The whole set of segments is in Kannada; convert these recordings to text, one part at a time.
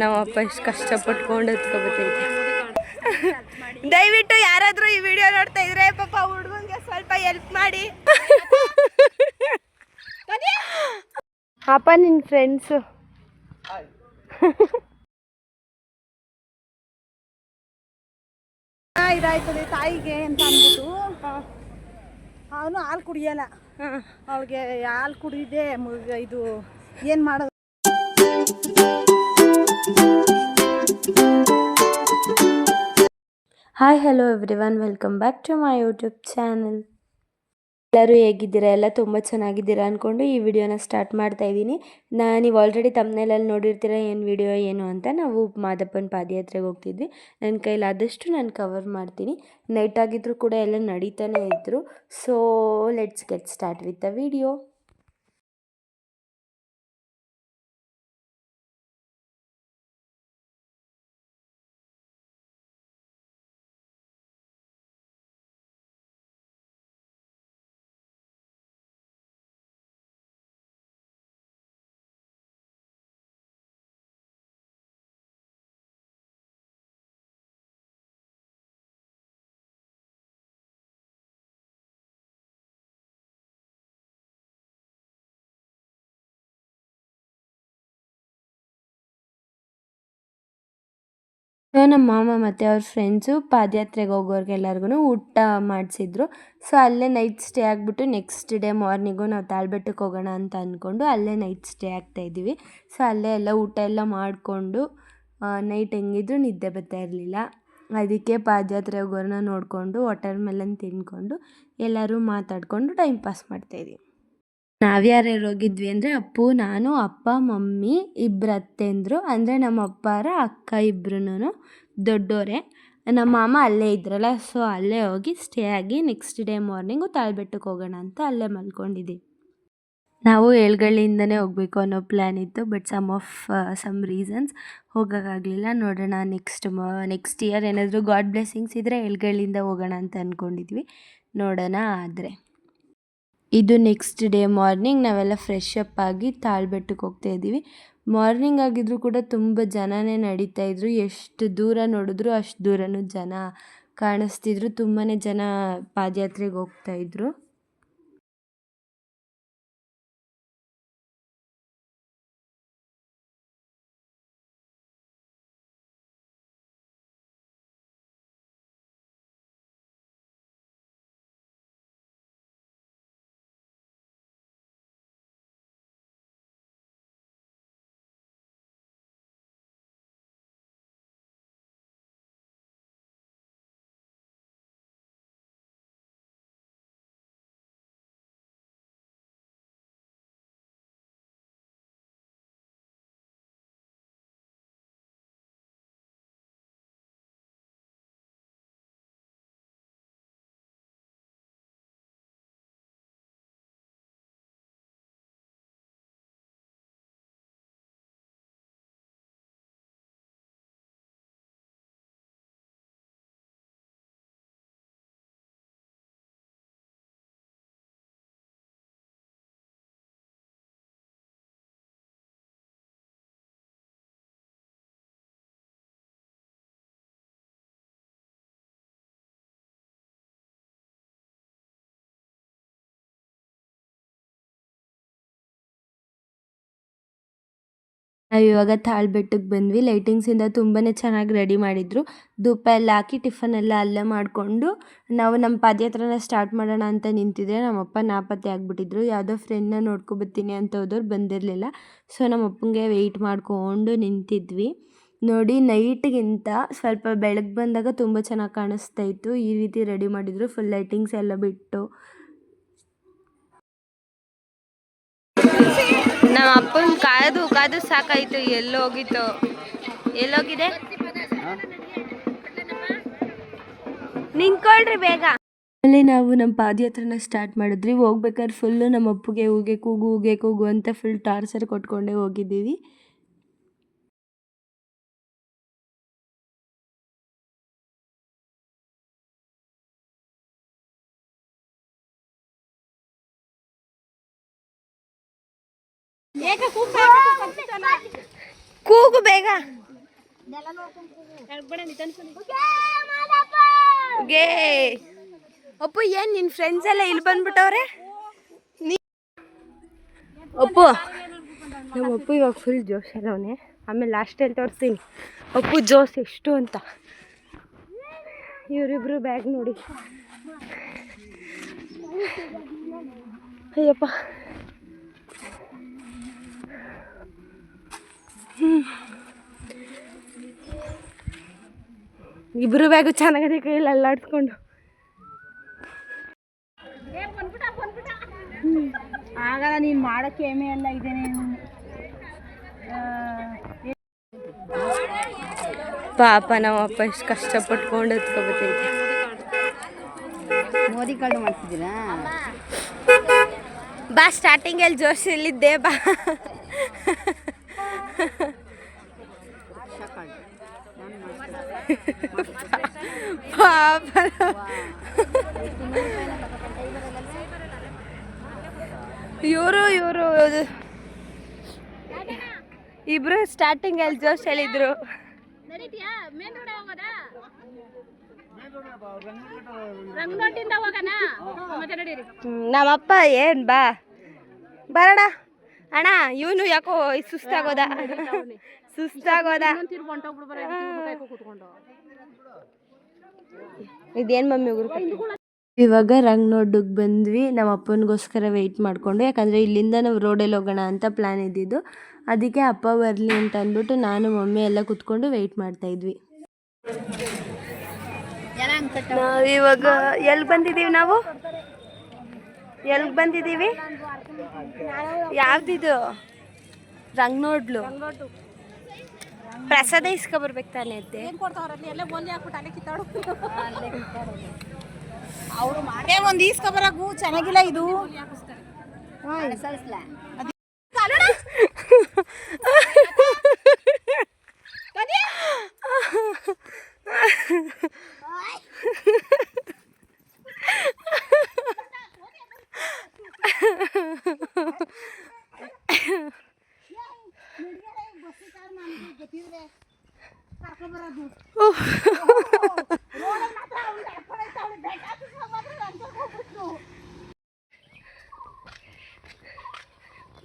ನಮ್ಮ ಅಪ್ಪ ಇಷ್ಟು ಕಷ್ಟಪಟ್ಕೊಂಡು ಎತ್ಕೊಬತ್ತೈತೆ. ದಯವಿಟ್ಟು ಯಾರಾದರೂ ಈ ವಿಡಿಯೋ ನೋಡ್ತಾ ಇದ್ರೆ ಪಾಪ ಹುಡುಗಂಗೆ ಸ್ವಲ್ಪ ಹೆಲ್ಪ್ ಮಾಡಿ. ಅಪ್ಪ ನಿನ್ನ ಫ್ರೆಂಡ್ಸು ಇದಾಯ್ತದೆ ತಾಯಿಗೆ ಅಂತ ಅಂದ್ಬಿಟ್ಟು ಅವನು ಹಾಲು ಕುಡಿಯಲ್ಲ. ಅವಳಿಗೆ ಹಾಲು ಕುಡಿದೆ ಇದು ಏನು ಮಾಡೋದು. Hi hello everyone, welcome back to my YouTube channel. ಎಲ್ಲರೂ ಹೇಗಿದ್ದೀರಾ? ಎಲ್ಲ ತುಂಬ ಚೆನ್ನಾಗಿದ್ದೀರಾ ಅಂದ್ಕೊಂಡು ಈ ವಿಡಿಯೋನ ಸ್ಟಾರ್ಟ್ ಮಾಡ್ತಾ ಇದ್ದೀನಿ. ನೀವು ಆಲ್ರೆಡಿ ತಮ್ಮನೇಲಲ್ಲಿ ನೋಡಿರ್ತೀರ ಏನು ವಿಡಿಯೋ ಏನು ಅಂತ. ನಾವು ಮಾದಪ್ಪನ ಪಾದಯಾತ್ರೆಗೆ ಹೋಗ್ತಿದ್ವಿ. ನನ್ನ ಕೈಲಾದಷ್ಟು ನಾನು ಕವರ್ ಮಾಡ್ತೀನಿ. ನೈಟ್ ಆಗಿದ್ದರೂ ಕೂಡ ಎಲ್ಲ ನಡೀತಾನೆ ಇದ್ದರು. So let's get start with the video. ನಮ್ಮ ಮಾಮ ಮತ್ತು ಅವ್ರ ಫ್ರೆಂಡ್ಸು ಪಾದಯಾತ್ರೆಗೆ ಹೋಗೋರಿಗೆಲ್ಲರಿಗೂ ಊಟ ಮಾಡಿಸಿದ್ರು. ಸೊ ಅಲ್ಲೇ ನೈಟ್ ಸ್ಟೇ ಆಗಿಬಿಟ್ಟು ನೆಕ್ಸ್ಟ್ ಡೇ ಮಾರ್ನಿಂಗು ನಾವು ತಾಳ್ಬೆಟ್ಟಕ್ಕೆ ಹೋಗೋಣ ಅಂತ ಅಂದ್ಕೊಂಡು ಅಲ್ಲೇ ನೈಟ್ ಸ್ಟೇ ಆಗ್ತಾಯಿದ್ದೀವಿ. ಸೊ ಅಲ್ಲೇ ಎಲ್ಲ ಊಟ ಎಲ್ಲ ಮಾಡಿಕೊಂಡು ನೈಟ್ ಹೆಂಗಿದ್ರು ನಿದ್ದೆ ಬರ್ತಾ ಇರಲಿಲ್ಲ. ಅದಕ್ಕೆ ಪಾದಯಾತ್ರೆ ಹೋಗೋರನ್ನ ನೋಡಿಕೊಂಡು ವಾಟರ್ ಮೆಲನ್ ತಿಂದ್ಕೊಂಡು ಎಲ್ಲರೂ ಮಾತಾಡಿಕೊಂಡು ಟೈಮ್ ಪಾಸ್ ಮಾಡ್ತಾಯಿದ್ವಿ. ನಾವ್ಯಾರ್ಯಾರು ಹೋಗಿದ್ವಿ ಅಂದರೆ ಅಪ್ಪು, ನಾನು, ಅಪ್ಪ, ಮಮ್ಮಿ, ಇಬ್ಬರು ಅತ್ತೆಂದರು, ಅಂದರೆ ನಮ್ಮ ಅಪ್ಪಾರ ಅಕ್ಕ ಇಬ್ಬರೂ ದೊಡ್ಡೋರೆ. ನಮ್ಮ ಮಾಮ ಅಲ್ಲೇ ಇದ್ರಲ್ಲ, ಸೊ ಅಲ್ಲೇ ಹೋಗಿ ಸ್ಟೇ ಆಗಿ ನೆಕ್ಸ್ಟ್ ಡೇ ಮಾರ್ನಿಂಗು ತಾಳ್ಬೆಟ್ಟಕ್ಕೆ ಹೋಗೋಣ ಅಂತ ಅಲ್ಲೇ ಮಲ್ಕೊಂಡಿದ್ದೀವಿ. ನಾವು ಏಳ್ಗಳಿಂದನೇ ಹೋಗಬೇಕು ಅನ್ನೋ ಪ್ಲ್ಯಾನ್ ಇತ್ತು. ಬಟ್ ಸಮ್ ರೀಸನ್ಸ್ ಹೋಗೋಕ್ಕಾಗಲಿಲ್ಲ. ನೋಡೋಣ ನೆಕ್ಸ್ಟ್ ಇಯರ್ ಏನಾದರೂ ಗಾಡ್ ಬ್ಲೆಸ್ಸಿಂಗ್ಸ್ ಇದ್ದರೆ ಏಳ್ಗಳಿಂದ ಹೋಗೋಣ ಅಂತ ಅಂದ್ಕೊಂಡಿದ್ವಿ. ನೋಡೋಣ ಆದರೆ. ಇದು ನೆಕ್ಸ್ಟ್ ಡೇ ಮಾರ್ನಿಂಗ್ ನಾವೆಲ್ಲ ಫ್ರೆಶ್ ಅಪ್ ಆಗಿ ತಾಳ್ಬೆಟ್ಟಕ್ಕೆ ಹೋಗ್ತಾಯಿದ್ದೀವಿ. ಮಾರ್ನಿಂಗ್ ಆಗಿದ್ರೂ ಕೂಡ ತುಂಬ ಜನನೇ ನಡೀತಾಯಿದ್ರು. ಎಷ್ಟು ದೂರ ನೋಡಿದ್ರು ಅಷ್ಟು ದೂರನೂ ಜನ ಕಾಣಿಸ್ತಿದ್ರು. ತುಂಬಾ ಜನ ಪಾದಯಾತ್ರೆಗೆ ಹೋಗ್ತಾಯಿದ್ರು. ನಾವು ಇವಾಗ ತಾಳ್ಬೆಟ್ಟಕ್ಕೆ ಬಂದ್ವಿ. ಲೈಟಿಂಗ್ಸಿಂದ ತುಂಬಾ ಚೆನ್ನಾಗಿ ರೆಡಿ ಮಾಡಿದರು. ಧೂಪ ಎಲ್ಲ ಹಾಕಿ ಟಿಫನ್ ಎಲ್ಲ ಅಲ್ಲೇ ಮಾಡಿಕೊಂಡು ನಾವು ನಮ್ಮ ಪಾದಯಾತ್ರೆನ ಸ್ಟಾರ್ಟ್ ಮಾಡೋಣ ಅಂತ ನಿಂತಿದ್ರೆ ನಮ್ಮಪ್ಪ ನಾಪತ್ತೆ ಆಗಿಬಿಟ್ಟಿದ್ರು. ಯಾವುದೋ ಫ್ರೆಂಡ್ನ ನೋಡ್ಕೊಬತ್ತೀನಿ ಅಂತ ಹೋದವ್ರು ಬಂದಿರಲಿಲ್ಲ. ಸೊ ನಮ್ಮಪ್ಪಂಗೆ ವೆಯ್ಟ್ ಮಾಡಿಕೊಂಡು ನಿಂತಿದ್ವಿ. ನೋಡಿ, ನೈಟ್ಗಿಂತ ಸ್ವಲ್ಪ ಬೆಳಗ್ಗೆ ಬಂದಾಗ ತುಂಬ ಚೆನ್ನಾಗಿ ಕಾಣಿಸ್ತಾ ಇತ್ತು. ಈ ರೀತಿ ರೆಡಿ ಮಾಡಿದರು, ಫುಲ್ ಲೈಟಿಂಗ್ಸ್ ಎಲ್ಲ ಬಿಟ್ಟು. ನಮ್ಮ ಅಪ್ಪನ ಕಾದು ಸಾಕಾಯಿತು. ಎಲ್ಲೋಗಿದೆ ನಿಂತ್ಕೊಳ್ರಿ ಬೇಗ. ಆಮೇಲೆ ನಾವು ನಮ್ಮ ಪಾದಯಾತ್ರೆನ ಸ್ಟಾರ್ಟ್ ಮಾಡಿದ್ವಿ. ಹೋಗ್ಬೇಕಾದ್ರೆ ಫುಲ್ಲು ನಮ್ಮ ಅಪ್ಪಗೆ ಹೂಗೆ ಕೂಗು ಅಂತ ಫುಲ್ ಟಾರ್ಚರ್ ಕೊಟ್ಕೊಂಡೇ ಹೋಗಿದ್ದೀವಿ. ಕೂಗು ಬೇಗ. ಗೆ ಅಪ್ಪು ಏನ್ ನಿನ್ ಫ್ರೆಂಡ್ಸ್ ಎಲ್ಲ ಇಲ್ಲಿ ಬಂದ್ಬಿಟ್ಟವ್ರೆ. ಅಪ್ಪು ನಮ್ಮ ಅಪ್ಪು ಇವಾಗ ಫುಲ್ ಜೋಶಲ್ಲಿ ಅವನೇ. ಆಮೇಲೆ ಲಾಸ್ಟಲ್ಲಿ ತೋರಿಸ್ತೀನಿ ಅಪ್ಪು ಜೋಶ್ ಎಷ್ಟು ಅಂತ. ಇವರಿಬ್ರು ಬ್ಯಾಗ್ ನೋಡಿ. ಅಯ್ಯಪ್ಪ ಇಬ್ರು ಬ್ಯಾಗು ಚೆನ್ನಾಗದೆ ಕೈಯಲ್ಲಿ ಅಲ್ಲಾಡ್ಸ್ಕೊಂಡು. ಆಗಲ್ಲ ನೀನು ಮಾಡೋಕ್ಕೆ ಏಮೆ ಎಲ್ಲ ಇದೇನೆ. ಪಾಪ ನಮ್ಮ ಅಪ್ಪ ಎಷ್ಟು ಕಷ್ಟಪಟ್ಕೊಂಡು ಎತ್ಕೊಬತ್ತೈತೆ. ಮೋದಿ ಕಾರ್ಡ್ ಮಾಡ್ತಿದ್ದೀರಾ? ಬಾ ಸ್ಟಾರ್ಟಿಂಗಲ್ಲಿ ಜೋಶಲ್ಲಿದ್ದೆ ಬಾ. ಪಾಪ ಇವರು ಇಬ್ರು ಸ್ಟಾರ್ಟಿಂಗಲ್ಲಿ ಜೋಶಲ್ಲಿದ್ರು. ನಮ್ಮಪ್ಪ ಏನ್ ಬಾ ಬರೋಣ ಅಣ್ಣ. ಇವನು ಯಾಕೋ ಸುಸ್ತಾಗೋದ. ಇದೇನ್ ಮಮ್ಮಿ ಇವಾಗ ರಂಗನೋಟಕ್ಕೆ ಬಂದ್ವಿ. ನಮ್ಮ ಅಪ್ಪನಿಗೋಸ್ಕರ ವೆಯ್ಟ್ ಮಾಡಿಕೊಂಡು, ಯಾಕಂದರೆ ಇಲ್ಲಿಂದ ನಾವು ರೋಡಲ್ಲಿ ಹೋಗೋಣ ಅಂತ ಪ್ಲ್ಯಾನ್ ಇದ್ದಿದ್ದು. ಅದಕ್ಕೆ ಅಪ್ಪ ಬರಲಿ ಅಂತ ಅಂದ್ಬಿಟ್ಟು ನಾನು ಮಮ್ಮಿ ಎಲ್ಲ ಕುತ್ಕೊಂಡು ವೆಯ್ಟ್ ಮಾಡ್ತಾಯಿದ್ವಿ. ಇವಾಗ ಎಲ್ಲಿ ಬಂದಿದ್ದೀವಿ ನಾವು? ಎಲ್ಲಿ ಬಂದಿದ್ದೀವಿ? ಯಾವ್ದಿದು? ರಂಗನೋಡ್ಲು. ಪ್ರಸಾದ ಇಸ್ಕೊಬರ್ಬೇಕು ತಾನೇ ಅತ್ತೆ. ಅವರು ಮಾಡೇ ಒಂದು ಈಸ್ಕೊಬರಾಗು ಚೆನ್ನಾಗಿಲ್ಲ ಇದು.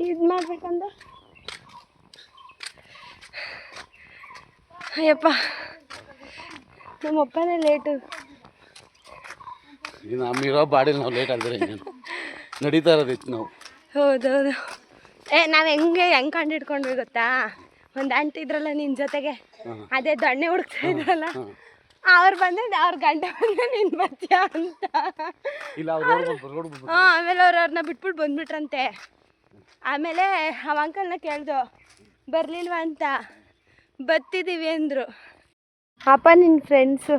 ಇದು ಮಾಡ್ಬೇಕಂದ. ಅಯ್ಯಪ್ಪ ನಮ್ಮಪ್ಪನೇ ಲೇಟು. ನಮ್ಮಿರೋ ಬಾಡಿ ನಾವು ಲೇಟ್ ಆದರೆ ನಡೀತಾ ಇರೋದು ಹೆಚ್ಚು ನಾವು. ಹೌದೌದು. ನಾವು ಹೆಂಗೆ ಕಂಡು ಹಿಡ್ಕೊಂಡ್ವಿ ಗೊತ್ತಾ? ಒಂದು ಆಂಟಿ ಇದ್ರಲ್ಲ ನಿನ್ನ ಜೊತೆಗೆ, ಅದೇ ದಣ್ಣೆ ಹುಡುಕ್ತಾ ಇದ್ರಲ್ಲ, ಅವ್ರು ಬಂದ್ರೆ ಅವ್ರ ಗಂಟೆ ಬಂದ್ರೆ ನೀನು ಬರ್ತೀಯ ಅಂತ. ಆಮೇಲೆ ಅವ್ರನ್ನ ಬಿಟ್ಬಿಟ್ಟು ಬಂದ್ಬಿಟ್ರಂತೆ. ಆಮೇಲೆ ಅವ ಅಂಕಲ್ನ ಕೇಳ್ದು ಬರಲಿಲ್ವ ಅಂತ. ಬರ್ತಿದ್ದೀವಿ ಅಂದರು. ಅಪ್ಪ ನಿನ್ನ ಫ್ರೆಂಡ್ಸು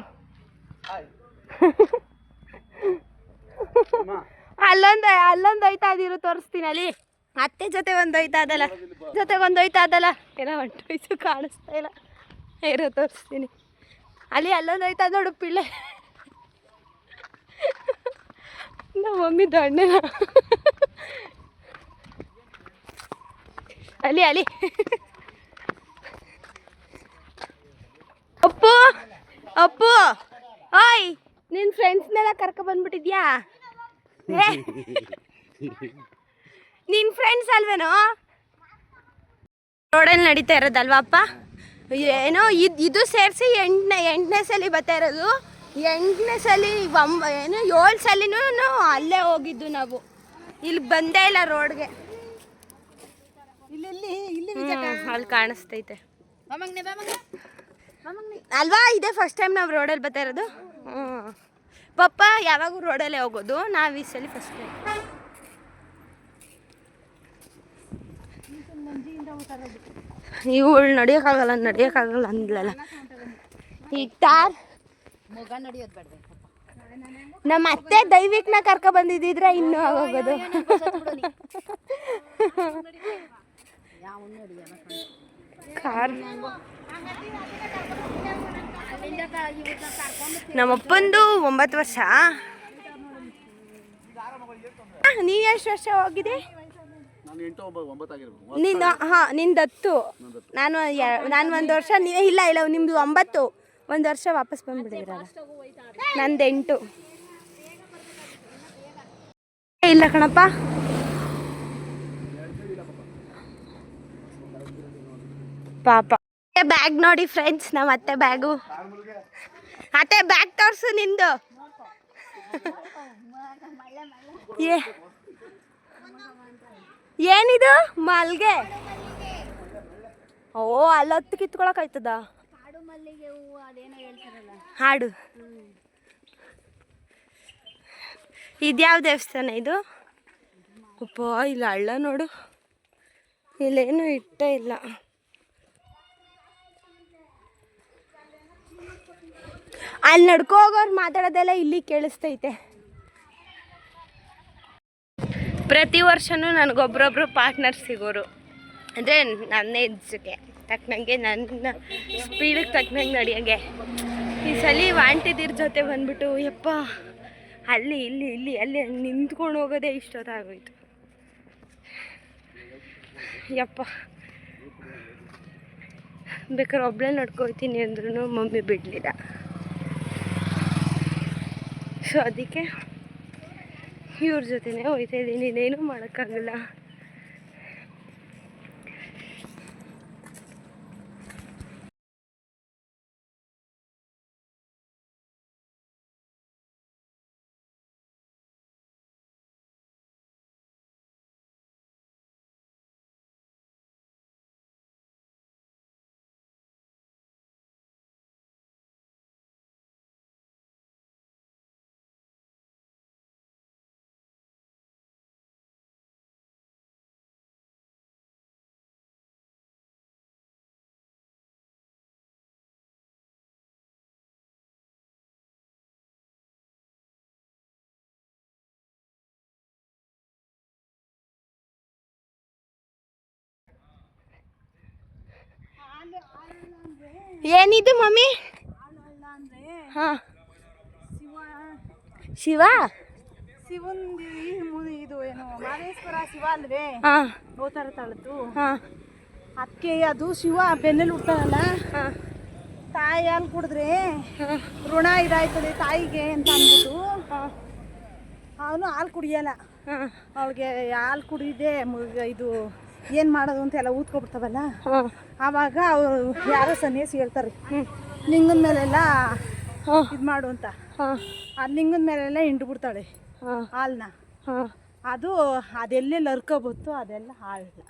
ಅಲ್ಲೊಂದು ಹೋಯ್ತಾ ಇದಿರು, ತೋರಿಸ್ತೀನಿ. ಅಲ್ಲಿ ಅತ್ತೆ ಜೊತೆ ಒಂದು ಹೋಯ್ತಾ ಅದಲ್ಲ, ಏನೋ ಹೊಂಟೋಯ್ತು ಕಾಣಿಸ್ತಾ ಇಲ್ಲ, ಇರೋ ತೋರಿಸ್ತೀನಿ. ಅಲ್ಲೊಂದು ಹೋಯ್ತಾ ನೋಡು ಪಿಳ್ಳೆ. ನಮ್ಮ ಮಮ್ಮಿ ದಣ್ಣೆನ ಅಲ್ಲಿ ಅಪ್ಪು ಓಯ್, ನಿನ್ನ ಫ್ರೆಂಡ್ಸ್ನೆಲ್ಲ ಕರ್ಕೊಬಂದ್ಬಿಟ್ಟಿದ್ಯಾ? ನಿನ್ನ ಫ್ರೆಂಡ್ಸ್ ಅಲ್ವೇನೋ? ರೋಡಲ್ಲಿ ನಡೀತಾ ಇರೋದಲ್ವಾ ಅಪ್ಪ? ಏನೋ ಇದು ಸೇರಿಸಿ ಎಂಟನೇ ಸಲ ಬರ್ತಾ ಇರೋದು. 8ನೇ ಸಲ ಏನೋ 7 ಸಲಿನೂ ಅಲ್ಲೇ ಹೋಗಿದ್ದು ನಾವು. ಇಲ್ಲಿ ಬಂದೇ ಇಲ್ಲ ರೋಡ್ಗೆ. ಅಲ್ಲಿ ಕಾಣಿಸ್ತೈತೆ ಅಲ್ವಾ? ಇದೇ ಫಸ್ಟ್ ಟೈಮ್ ನಾವು ರೋಡಲ್ಲಿ ಬರ್ತಾ ಇರೋದು. ಪಪ್ಪ ಯಾವಾಗೂ ರೋಡಲ್ಲೇ ಹೋಗೋದು, ನಾವು ಈ ಸಲ ಫಸ್ಟ್ ಟೈಮ್. ಇವಳು ನಡಿಯೋಕ್ಕಾಗಲ್ಲ ಅಂದ್ಲಲ್ಲ. ಈಗ ತಾರ್ ನಮ್ಮ ಅತ್ತೆ ದೈವಿಕ್ನ ಕರ್ಕೊ ಬಂದಿದ್ದಿದ್ರೆ ಇನ್ನೂ ಆಗೋಗೋದು. ಕಾರ್ ನಮ್ಮಪ್ಪಂದು 9 ವರ್ಷ. ನೀ ಎಷ್ಟು ವರ್ಷ ಹೋಗಿದೆ? ನಿಂದು ಹಾಂ ನಿಂದು 10 ನಾನು 1 ವರ್ಷ ಇಲ್ಲ ನಿಮ್ಮದು 9 1 ವರ್ಷ ವಾಪಸ್ ಬಂದುಬಿಟ್ಟಿದ್ದೀರಲ್ಲ. ನಂದು 8 ಇಲ್ಲ ಕಣಪ್ಪ. ಪಾಪ ಬ್ಯಾಗ್ ನೋಡಿ ಫ್ರೆಂಡ್ಸ್, ನಮ್ಮ ಅತ್ತೆ ಬ್ಯಾಗು. ಅತ್ತೆ ಬ್ಯಾಗ್ ತೋರಿಸು ನಿಂದು. ಏನಿದು ಮಲ್ಗೆ? ಓ ಅಲ್ಲೊತ್ತು ಕಿತ್ಕೊಳಕಾಯ್ತದ ಹಾಡು. ಇದ್ಯಾವ ದೇವಸ್ಥಾನ ಇದು? ಅಪ್ಪ ಇಲ್ಲ ಹಳ್ಳ ನೋಡು, ಇಲ್ಲೇನು ಇಟ್ಟೇ ಇಲ್ಲ. ಅಲ್ಲಿ ನಡ್ಕೊ ಹೋಗೋರು ಮಾತಾಡೋದೆಲ್ಲ ಇಲ್ಲಿ ಕೇಳಿಸ್ತೈತೆ. ಪ್ರತಿ ವರ್ಷವೂ ನನಗೊಬ್ರೊಬ್ರು ಪಾರ್ಟ್ನರ್ ಸಿಗೋರು, ಅಂದರೆ ನನ್ನ ಏಜ್ಗೆ ತಕ್ಕನಂಗೆ, ನನ್ನ ಸ್ಪೀಡಿಗೆ ತಕ್ಕನಂಗೆ ನಡೆಯೋಂಗೆ. ಈ ಸಲ ವಾಂಟಿದಿರ ಜೊತೆ ಬಂದ್ಬಿಟ್ಟು ಯಪ್ಪ ಅಲ್ಲಿ ಅಲ್ಲಿ ನಿಂತ್ಕೊಂಡು ಹೋಗೋದೇ ಇಷ್ಟೊತ್ತಾಗೋಯ್ತು. ಯಪ್ಪ ಬೇಕಾದ್ರೆ ಒಬ್ಬಳೇ ನಡ್ಕೊಳ್ತೀನಿ ಅಂದ್ರೂ ಮಮ್ಮಿ ಬಿಡಲಿಲ್ಲ. ಸೊ ಅದಕ್ಕೆ ಇವ್ರ ಜೊತೆನೇ ಹೋಗ್ತಾ ಇದ್ದೀನಿ, ಇನ್ನೇನು ಮಾಡೋಕ್ಕಾಗಲ್ಲ. ಏನಿದು ಮಮ್ಮಿ? ಹಾಂ ಶಿವ ಇದು ಏನು ಮಾದೇಶ್ವರ ಶಿವ ಅಲ್ವೇ? ಹಾಂ ಅವತಾರ ತಾಳದ್ದು. ಹಾಂ ಅದಕ್ಕೆ ಅದು ಶಿವ ಬೆನ್ನಲ್ಲಿ ಹುಡ್ತಾನಲ್ಲ, ತಾಯಿ ಹಾಲು ಕುಡಿದ್ರೆ ಋಣ ಇದಾಯ್ತದೆ ತಾಯಿಗೆ ಅಂತ ಅಂದ್ಬಿಟ್ಟು ಅವನು ಹಾಲು ಕುಡಿಯಲ್ಲ. ಅವಳಿಗೆ ಹಾಲು ಕುಡಿದೆ ಇದು ಏನು ಮಾಡೋದು ಅಂತ ಎಲ್ಲ ಊದ್ಕೊಬಿಡ್ತಾವಲ್ಲ, ಆವಾಗ ಅವರು ಯಾರೋ ಸನ್ಯಾಸಿ ಹೇಳ್ತಾರೆ ಲಿಂಗದ ಮೇಲೆಲ್ಲ ಇದು ಮಾಡು ಅಂತ. ಆ ಲಿಂಗದ ಮೇಲೆಲ್ಲ ಹಿಂಡು ಬಿಡ್ತಾಳೆ ಹಾಲನ್ನ. ಅದು ಅದೆಲ್ಲೆಲ್ಲ ಹರ್ಕೊಬತ್ತು ಅದೆಲ್ಲ ಹಾಳಿಲ್ಲ.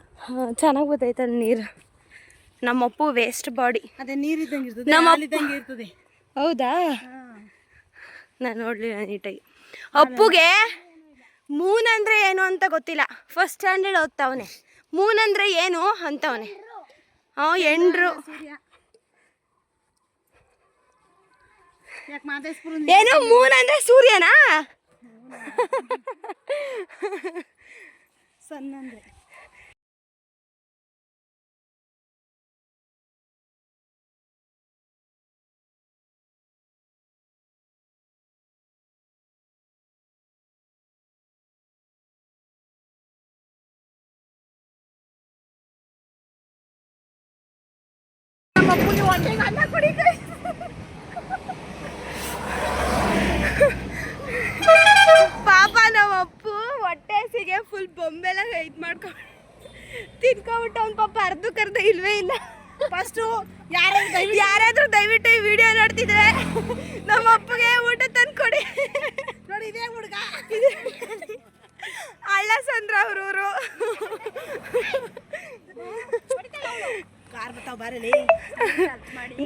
ಚೆನ್ನಾಗಿ ಗೊತ್ತಾಯ್ತಲ್ಲ ನೀರು. ನಮ್ಮಪ್ಪು ವೇಸ್ಟ್ ಬಾಡಿ, ಅದೇ ನೀರಿದ್ದಂಗೆ ಇರ್ತದೆ, ಹಾಲಿದ್ದಂಗೆ ಇರ್ತದೆ. ಹೌದಾ? ನಾನು ನೋಡಲಿಲ್ಲ ನೀಟಾಗಿ. ಅಪ್ಪುಗೆ ಮೂನ್ ಅಂದರೆ ಏನು ಅಂತ ಗೊತ್ತಿಲ್ಲ. First standard ಓದ್ತಾವನೆ. ಮೂನ್ ಅಂದರೆ ಏನು ಅಂತವನೆ. ಎಂಡ್ರು ಏನು ಮೂನ್ ಅಂದರೆ ಸೂರ್ಯನಾ? ಸಣ್ಣ ಅಂದರೆ ಪಾಪ ನಮ್ಮಪ್ಪು ಹೊಟ್ಟೆ ಹಸಿಗೆ ಫುಲ್ ಬೊಂಬೆಲ್ಲ ಇದು ಮಾಡ್ಕೊಂಡು ತಿನ್ಕೊಬಿಟ್ಟು ಅವ್ನ ಪಾಪ ಅರ್ಧಕ್ಕರ್ಧ ಇಲ್ವೇ ಇಲ್ಲ. ಫಸ್ಟು ಯಾರಾದ್ರೂ ದಯವಿಟ್ಟು ಈ ವಿಡಿಯೋ ನೋಡ್ತಿದ್ರೆ ನಮ್ಮ ಅಪ್ಪಗೆ ಊಟ ತಂದು ಕೊಡಿ. ನೋಡಿ ಇದೇ ಹುಡುಗ ಅಳ್ಳ ಸಂದ್ರ ಅವ್ರೂರು.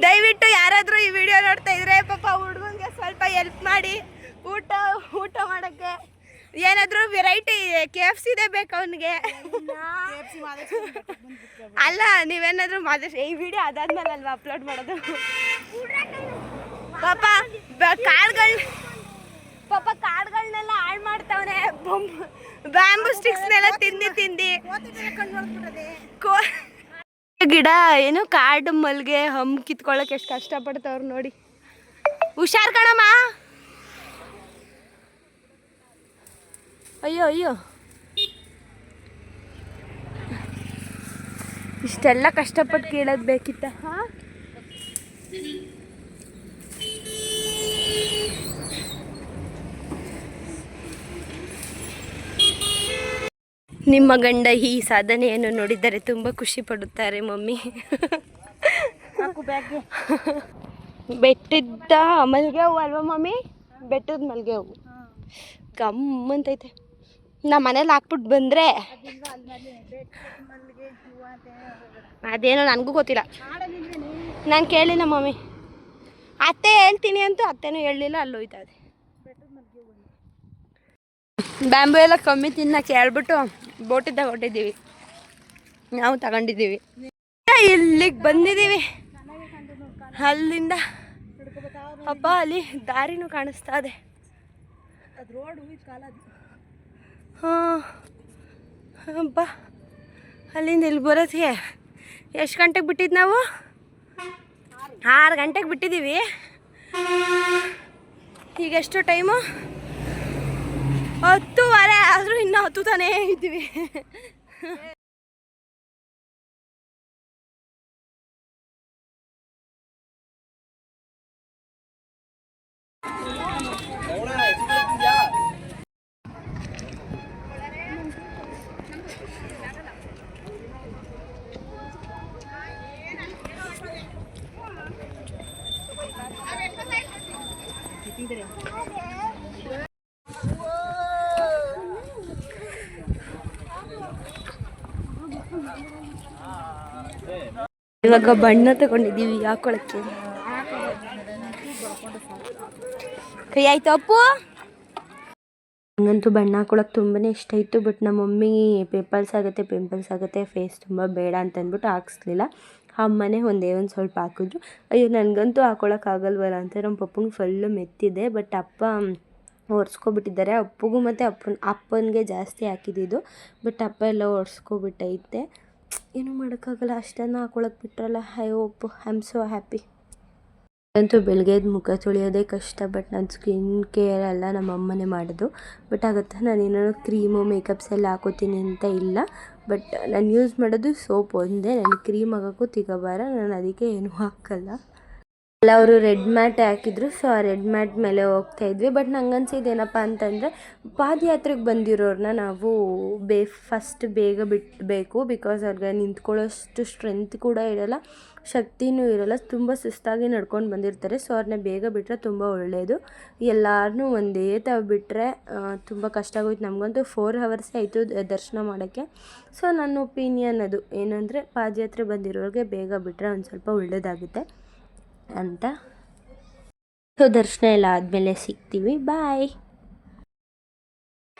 ದಯವಿಟ್ಟು ಯಾರಾದ್ರೂ ಈ ವಿಡಿಯೋ ನೋಡ್ತಾ ಇದ್ರೆ ಪಾಪ ಹುಡುಗನ್ಗೆ ಸ್ವಲ್ಪ ಹೆಲ್ಪ್ ಮಾಡಿ. ಊಟ ಮಾಡಕ್ಕೆ ಏನಾದರೂ ವೆರೈಟಿ KFC ಇದೆ ಬೇಕು ಅವನಿಗೆ. ಅಲ್ಲ ನೀವೇನಾದ್ರೂ ಈ ವಿಡಿಯೋ ಅದಾದ್ಮೇಲೆ ಅಲ್ವಾ ಅಪ್ಲೋಡ್ ಮಾಡೋದು? ಪಾಪ ಕಾಳುಗಳನ್ನೆಲ್ಲ ಹಾಳು ಮಾಡ್ತಾವನೆ. ಬ್ಯಾಂಬೂ ಸ್ಟಿಕ್ಸ್ನೆಲ್ಲ ತಿಂದು ಗಿಡ ಏನು ಕಾಡು ಮಲ್ಗೆ ಹಮ್ ಕಿತ್ಕೊಳ್ಳೋಕೆ ಎಷ್ಟು ಕಷ್ಟಪಡ್ತಾವ್ರು ನೋಡಿ. ಹುಷಾರ್ ಕಣಮ್ಮ. ಅಯ್ಯೋ ಇಷ್ಟೆಲ್ಲ ಕಷ್ಟಪಟ್ಟು ಕೇಳೋದು ಬೇಕಿತ್ತ? ಹಾಂ, ನಿಮ್ಮ ಗಂಡ ಈ ಸಾಧನೆಯನ್ನು ನೋಡಿದರೆ ತುಂಬ ಖುಷಿ ಪಡುತ್ತಾರೆ ಮಮ್ಮಿ. ಬೆಟ್ಟದ ಮಲ್ಲಿಗೆ ಹೂವು ಅಲ್ವಾ ಮಮ್ಮಿ? ಬೆಟ್ಟದ ಮಲ್ಲಿಗೆ ಹೂವು ಗಮ್ಮಂತೈತೆ. ನಾ ಮನೇಲಿ ಹಾಕ್ಬಿಟ್ಟು ಬಂದರೆ ಅದೇನೋ ನನಗೂ ಗೊತ್ತಿಲ್ಲ, ನಾನು ಕೇಳಿಲ್ಲ ಮಮ್ಮಿ. ಅತ್ತೆ ಹೇಳ್ತೀನಿ ಅಂತೂ ಅತ್ತೆನೂ ಹೇಳಲಿಲ್ಲ, ಅಲ್ಲೋಯ್ತದೆ. ಬ್ಯಾಂಬು ಎಲ್ಲ ಕಮ್ಮಿ ತಿನ್ನಕ್ಕೆ ಹೇಳ್ಬಿಟ್ಟು ಬೋಟಿದ್ದಾಗ ಹೊಟ್ಟಿದ್ದೀವಿ, ನಾವು ತಗೊಂಡಿದ್ದೀವಿ. ಇಲ್ಲಿಗೆ ಬಂದಿದ್ದೀವಿ ಅಲ್ಲಿಂದ. ಅಪ್ಪ ಅಲ್ಲಿ ದಾರಿನೂ ಕಾಣಿಸ್ತಾ ಇದೆ. ಹಾಂ ಅಪ್ಪ, ಅಲ್ಲಿಂದ ಇಲ್ಲಿ ಬರೋತ್ತಿಗೆ ಎಷ್ಟು ಗಂಟೆಗೆ ಬಿಟ್ಟಿದ್ದು ನಾವು? 6 ಗಂಟೆಗೆ ಬಿಟ್ಟಿದ್ದೀವಿ. ಈಗ ಎಷ್ಟು ಟೈಮು? 10:15 ಆದರೂ ಇನ್ನೂ ಹತ್ತುತ್ತಾನೇ ಇದ್ದೀವಿ. ಇವಾಗ ಬಣ್ಣ ತಗೊಂಡಿದ್ದೀವಿ ಹಾಕೊಳಕ್ಕೆ. ಕೈ ಆಯ್ತು ಅಪ್ಪು. ನನಗಂತೂ ಬಣ್ಣ ಹಾಕೊಳಕ್ಕೆ ತುಂಬಾ ಇಷ್ಟ ಇತ್ತು. ಬಟ್ ನಮ್ಮ ಮಮ್ಮಿ ಪಿಂಪಲ್ಸ್ ಆಗುತ್ತೆ ಫೇಸ್ ತುಂಬ ಬೇಡ ಅಂತಂದ್ಬಿಟ್ಟು ಹಾಕ್ಸ್ಲಿಲ್ಲ. ಅಮ್ಮನೇ ಒಂದೇ ಒಂದು ಸ್ವಲ್ಪ ಹಾಕಿದ್ರು. ಅಯ್ಯೋ ನನಗಂತೂ ಹಾಕೊಳಕ್ಕಾಗಲ್ವಲ್ಲ ಅಂತ ನಮ್ಮ ಪಪ್ಪಂಗೆ ಫುಲ್ಲು ಮೆತ್ತಿದೆ. ಬಟ್ ಅಪ್ಪ ಒರೆಸ್ಕೊಬಿಟ್ಟಿದ್ದಾರೆ. ಅಪ್ಪಗೂ ಮತ್ತು ಅಪ್ಪನಿಗೆ ಜಾಸ್ತಿ ಹಾಕಿದ್ದು. ಬಟ್ ಅಪ್ಪ ಎಲ್ಲ ಒರೆಸ್ಕೊಬಿಟ್ಟೈತೆ. ಏನೂ ಮಾಡೋಕ್ಕಾಗಲ್ಲ, ಅಷ್ಟನ್ನು ಹಾಕೊಳಕ್ಕೆ ಬಿಟ್ರಲ್ಲ. I hope I am so happy. ಅಂತೂ ಬೆಳಗ್ಗೆ ಮುಖ ತೊಳೆಯೋದೇ ಕಷ್ಟ. ಬಟ್ ನಾನು ಸ್ಕಿನ್ ಕೇರ್ ಎಲ್ಲ ನಮ್ಮ ಅಮ್ಮನೇ ಮಾಡೋದು. ಬಟ್ ಆಗುತ್ತೆ, ನಾನೇನೋ ಕ್ರೀಮು ಮೇಕಪ್ಸ್ ಎಲ್ಲ ಹಾಕೋತೀನಿ ಅಂತ ಇಲ್ಲ. ಬಟ್ ನಾನು ಯೂಸ್ ಮಾಡೋದು ಸೋಪ್ ಒಂದೇ. ನನಗೆ ಕ್ರೀಮ್ ಹಾಕೋಕ್ಕೂ ತಿಗೋಬಾರ, ನಾನು ಅದಕ್ಕೆ ಏನೂ ಹಾಕಲ್ಲ. ಎಲ್ಲ ಅವರು ರೆಡ್ ಮ್ಯಾಟ್ ಹಾಕಿದ್ರು. ಸೊ ಆ ರೆಡ್ ಮ್ಯಾಟ್ ಮೇಲೆ ಹೋಗ್ತಾಯಿದ್ವಿ. ಬಟ್ ನಂಗೆ ಅನ್ಸಿದ್ದು ಏನಪ್ಪ ಅಂತಂದರೆ, ಪಾದಯಾತ್ರೆಗೆ ಬಂದಿರೋರನ್ನ ನಾವು ಫಸ್ಟ್ ಬೇಗ ಬಿಡಬೇಕು. ಬಿಕಾಸ್ ಅವ್ರಿಗೆ ನಿಂತ್ಕೊಳ್ಳೋಷ್ಟು ಸ್ಟ್ರೆಂತ್ ಕೂಡ ಇರೋಲ್ಲ, ಶಕ್ತಿನೂ ಇರೋಲ್ಲ, ತುಂಬ ಸುಸ್ತಾಗಿ ನಡ್ಕೊಂಡು ಬಂದಿರ್ತಾರೆ. ಸೊ ಅವ್ರನ್ನ ಬೇಗ ಬಿಟ್ಟರೆ ತುಂಬ ಒಳ್ಳೆಯದು. ಎಲ್ಲರನ್ನೂ ಒಂದೇ ತಾವು ಬಿಟ್ಟರೆ ತುಂಬ ಕಷ್ಟ ಆಗೋಯ್ತು. ನಮಗಂತೂ 4 hours ಆಯಿತು ದರ್ಶನ ಮಾಡೋಕ್ಕೆ. ಸೊ ನನ್ನ ಒಪಿನಿಯನ್ ಅದು ಏನಂದರೆ, ಪಾದಯಾತ್ರೆ ಬಂದಿರೋರಿಗೆ ಬೇಗ ಬಿಟ್ಟರೆ ಒಂದು ಸ್ವಲ್ಪ ಒಳ್ಳೆಯದಾಗುತ್ತೆ ಅಂತ. ಸೊ ದರ್ಶನ ಎಲ್ಲ ಆದಮೇಲೆ ಸಿಗ್ತೀವಿ, ಬಾಯ್.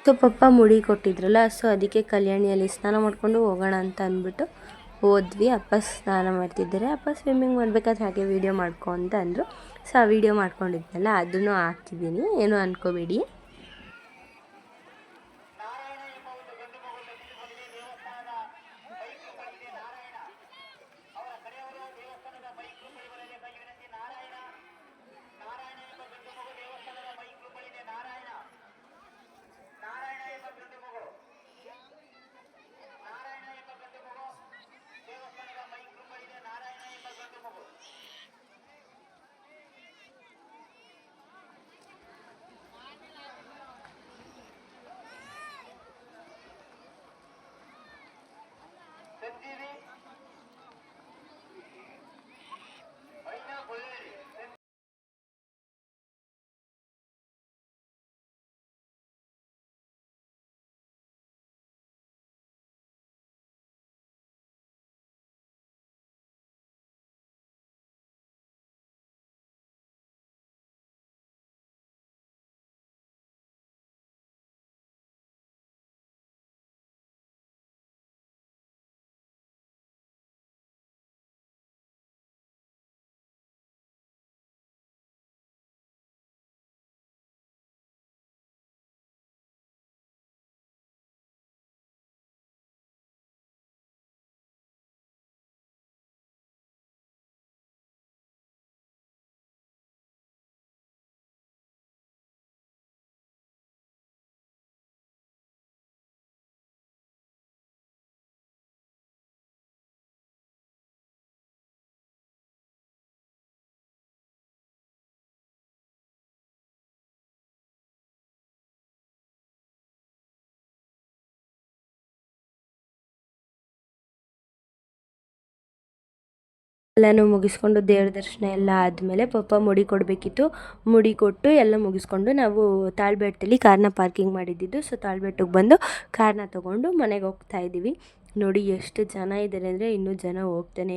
ಸೊ ಪಪ್ಪ ಮುಡಿ ಕೊಟ್ಟಿದ್ರಲ್ಲ, ಸೊ ಅದಕ್ಕೆ ಕಲ್ಯಾಣಿಯಲ್ಲಿ ಸ್ನಾನ ಮಾಡಿಕೊಂಡು ಹೋಗೋಣ ಅಂತ ಅಂದ್ಬಿಟ್ಟು ಹೋದ್ವಿ. ಅಪ್ಪ ಸ್ನಾನ ಮಾಡ್ತಿದ್ದಾರೆ. ಅಪ್ಪ ಸ್ವಿಮ್ಮಿಂಗ್ ಮಾಡಬೇಕಾದ್ರೆ ಹಾಗೆ ವೀಡಿಯೋ ಮಾಡ್ಕೊ ಅಂತ ಅಂದರು. ಸೊ ಆ ವೀಡಿಯೋ ಮಾಡ್ಕೊಂಡಿದ್ನಲ್ಲ ಅದನ್ನು ಹಾಕ್ತಿದ್ದೀನಿ, ಏನೂ ಅಂದ್ಕೋಬೇಡಿ. ಎಲ್ಲನೂ ಮುಗಿಸ್ಕೊಂಡು ದೇವ್ರ ದರ್ಶನ ಎಲ್ಲ ಆದಮೇಲೆ ಪಪ್ಪ ಮುಡಿ ಕೊಡಬೇಕಿತ್ತು. ಮುಡಿ ಕೊಟ್ಟು ಎಲ್ಲ ಮುಗಿಸ್ಕೊಂಡು ನಾವು ತಾಳ್ಬೆಟ್ಟಲ್ಲಿ ಕಾರ್ನ ಪಾರ್ಕಿಂಗ್ ಮಾಡಿದ್ದಿದ್ದು. ಸೊ ತಾಳ್ಬೆಟ್ಟಿಗೆ ಬಂದು ಕಾರ್ನ ತೊಗೊಂಡು ಮನೆಗೆ ಹೋಗ್ತಾ ಇದ್ದೀವಿ. ನೋಡಿ ಎಷ್ಟು ಜನ ಇದ್ದಾರೆ ಅಂದರೆ ಇನ್ನೂ ಜನ ಹೋಗ್ತಾನೇ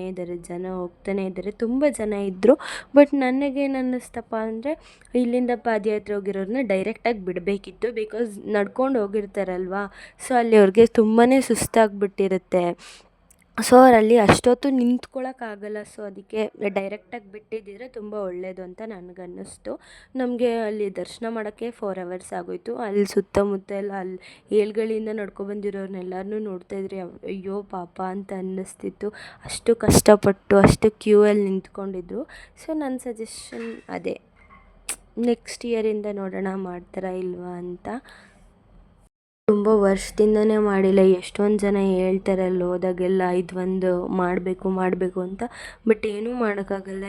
ಇದ್ದಾರೆ. ತುಂಬ ಜನ ಇದ್ದರು. ಬಟ್ ನನಗೇನು ಅನ್ನಿಸ್ತಪ್ಪ ಅಂದರೆ ಇಲ್ಲಿಂದ ಪಾದಯಾತ್ರೆ ಹೋಗಿರೋರನ್ನ ಡೈರೆಕ್ಟಾಗಿ ಬಿಡಬೇಕಿತ್ತು. ಬಿಕಾಸ್ ನಡ್ಕೊಂಡು ಹೋಗಿರ್ತಾರಲ್ವ, ಸೊ ಅಲ್ಲಿ ಅವ್ರಿಗೆ ತುಂಬಾ ಸುಸ್ತಾಗಿಬಿಟ್ಟಿರುತ್ತೆ. ಸೊ ಅವರಲ್ಲಿ ಅಷ್ಟೊತ್ತು ನಿಂತ್ಕೊಳ್ಳೋಕ್ಕಾಗಲ್ಲ. ಸೊ ಅದಕ್ಕೆ ಡೈರೆಕ್ಟಾಗಿ ಬಿಟ್ಟಿದ್ದಿದ್ರೆ ತುಂಬ ಒಳ್ಳೆಯದು ಅಂತ ನನಗನ್ನಿಸ್ತು. ನಮಗೆ ಅಲ್ಲಿ ದರ್ಶನ ಮಾಡೋಕ್ಕೆ 4 ಅವರ್ಸ್ ಆಗೋಯಿತು. ಅಲ್ಲಿ ಸುತ್ತಮುತ್ತ ಎಲ್ಲ ಅಲ್ಲಿ ಏಳ್ಗಳಿಂದ ನಡ್ಕೊಬಂದಿರೋರ್ನೆಲ್ಲರನ್ನೂ ನೋಡ್ತಾಯಿದ್ರಿ. ಅಯ್ಯೋ ಪಾಪ ಅಂತ ಅನ್ನಿಸ್ತಿತ್ತು. ಅಷ್ಟು ಕಷ್ಟಪಟ್ಟು ಅಷ್ಟು ಕ್ಯೂವಲ್ಲಿ ನಿಂತ್ಕೊಂಡಿದ್ರು. ಸೊ ನನ್ನ ಸಜೆಷನ್ ಅದೇ, ನೆಕ್ಸ್ಟ್ ಇಯರಿಂದ ನೋಡೋಣ ಮಾಡ್ತಾರಾ ಇಲ್ವಾ ಅಂತ. ತುಂಬ ವರ್ಷದಿಂದನೇ ಮಾಡಿಲ್ಲ. ಎಷ್ಟೊಂದು ಜನ ಹೇಳ್ತಾರೆ ಅಲ್ಲಿ ಹೋದಾಗೆಲ್ಲ ಇದೊಂದು ಮಾಡಬೇಕು ಅಂತ. ಬಟ್ ಏನೂ ಮಾಡೋಕ್ಕಾಗಲ್ಲ.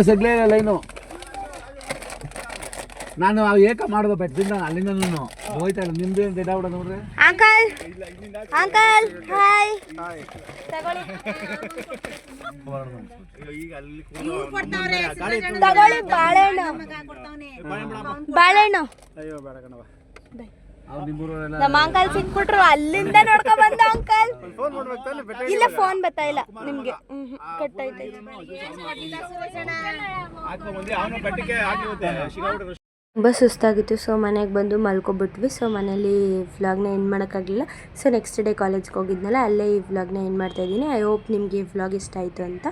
ಸಿಗ್ಲೇ ಇಲ್ಲ ಲೈನು. ನಾನು ಏಕ ಮಾಡೋದು ಬೆಟ್ಟದಿಂದ ಅಲ್ಲಿಂದ ಹೋಯ್ತಾ ಇಲ್ಲ. ನಿಮ್ದು ಏನು ಗಿಡ ಬಿಡೋದು ನೋಡ್ರಿ. Uncle hi. ತಗೊಳ್ಳಿ ಬಾಳೆಹಣ್ಣು. ನಮ್ಮ ಅಂಕಲ್ ಸಿಕ್ಬಿಟ್ರು. ಅಲ್ಲಿಂದ ನೋಡ್ಕೊ ಬಂದ ಅಂಕಲ್. ಇಲ್ಲ ಫೋನ್ ಬರ್ತಾ ಇಲ್ಲ ನಿಮ್ಗೆ. ಕಟ್ಟಾಯ್ತು. ತುಂಬ ಸುಸ್ತಾಗಿತ್ತು. ಸೊ ಮನೆಗೆ ಬಂದು ಮಲ್ಕೊಬಿಟ್ವಿ. ಸೊ ಮನೇಲಿ ವ್ಲಾಗ್ನ ಎಂಡ್ ಮಾಡೋಕ್ಕಾಗಲಿಲ್ಲ. ಸೊ ನೆಕ್ಸ್ಟ್ ಡೇ ಕಾಲೇಜ್ಗೆ ಹೋಗಿದ್ನಲ್ಲ, ಅಲ್ಲೇ ಈ ವ್ಲಾಗ್ನ ಎಂಡ್ ಮಾಡ್ತಾಯಿದ್ದೀನಿ. ಐ ಹೋಪ್ ನಿಮಗೆ ಈ ವ್ಲಾಗ್ ಇಷ್ಟ ಆಯಿತು ಅಂತ.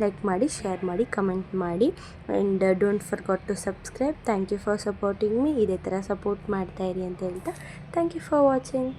ಲೈಕ್ ಮಾಡಿ, ಶೇರ್ ಮಾಡಿ, ಕಮೆಂಟ್ ಮಾಡಿ and don't forgot to subscribe. Thank you for supporting me. ಇದೇ ಥರ ಸಪೋರ್ಟ್ ಮಾಡ್ತಾಯಿರಿ ಅಂತ ಹೇಳ್ತಾ ಥ್ಯಾಂಕ್ ಯು ಫಾರ್ ವಾಚಿಂಗ್.